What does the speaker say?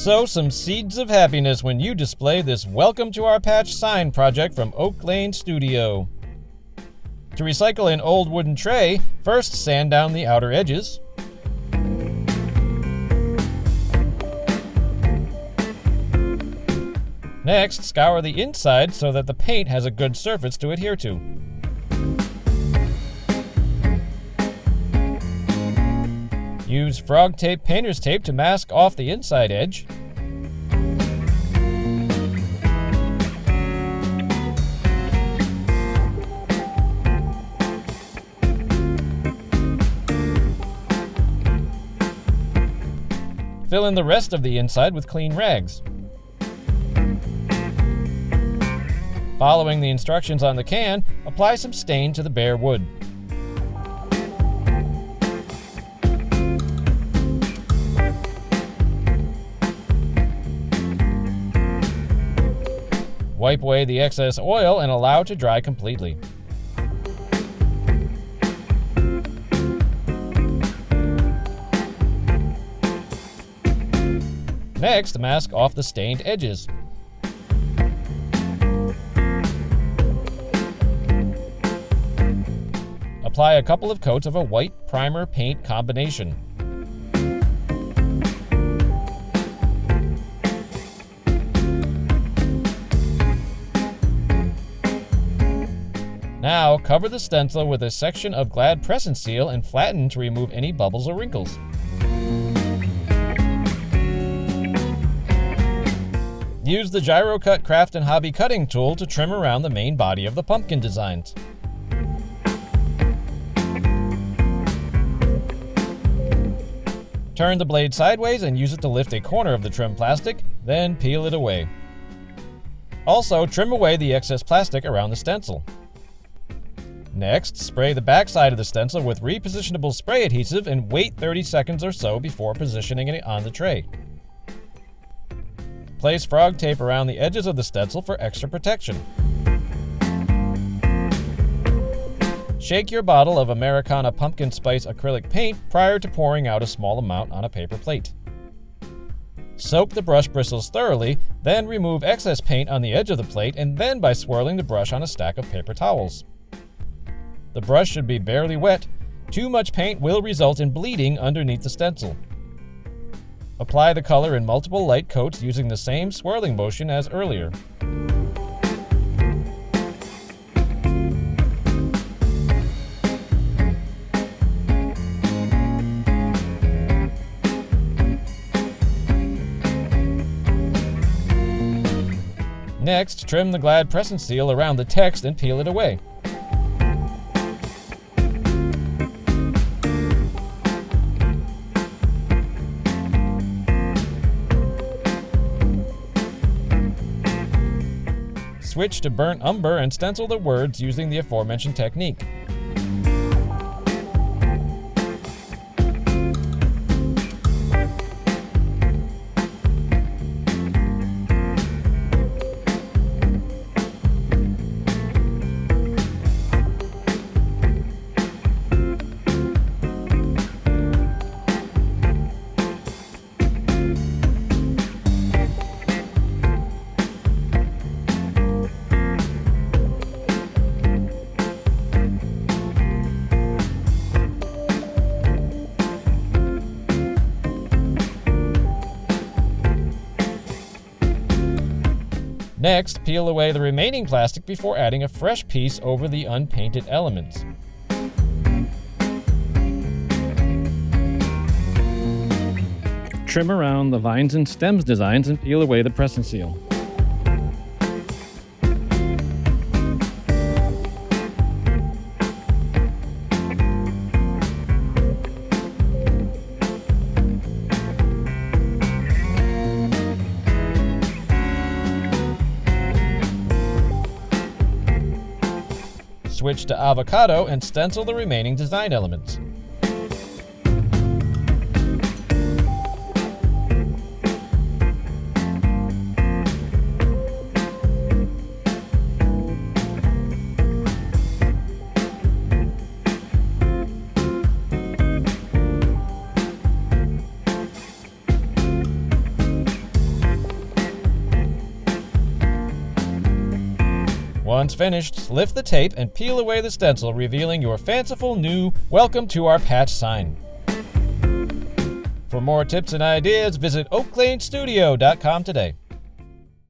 Sow some seeds of happiness when you display this Welcome to Our Patch sign project from Oak Lane Studio. To recycle an old wooden tray, first sand down the outer edges. Next, scour the inside so that the paint has a good surface to adhere to. Use frog tape painter's tape to mask off the inside edge. Fill in the rest of the inside with clean rags. Following the instructions on the can, apply some stain to the bare wood. Wipe away the excess oil and allow to dry completely. Next, mask off the stained edges. Apply a couple of coats of a white primer paint combination. Now, cover the stencil with a section of Glad Press and Seal and flatten to remove any bubbles or wrinkles. Use the Gyro Cut Craft and Hobby cutting tool to trim around the main body of the pumpkin designs. Turn the blade sideways and use it to lift a corner of the trim plastic, then peel it away. Also, trim away the excess plastic around the stencil. Next, spray the back side of the stencil with repositionable spray adhesive and wait 30 seconds or so before positioning it on the tray. Place frog tape around the edges of the stencil for extra protection. Shake your bottle of Americana Pumpkin Spice acrylic paint prior to pouring out a small amount on a paper plate. Soak the brush bristles thoroughly, then remove excess paint on the edge of the plate and then by swirling the brush on a stack of paper towels. The brush should be barely wet. Too much paint will result in bleeding underneath the stencil. Apply the color in multiple light coats using the same swirling motion as earlier. Next, trim the Glad Press and Seal around the text and peel it away. Switch to Burnt Umber and stencil the words using the aforementioned technique. Next, peel away the remaining plastic before adding a fresh piece over the unpainted elements. Trim around the vines and stems designs and peel away the press and seal. Switch to Avocado and stencil the remaining design elements. Once finished, lift the tape and peel away the stencil, revealing your fanciful new "Welcome to our patch" sign. For more tips and ideas, visit oaklanestudio.com today.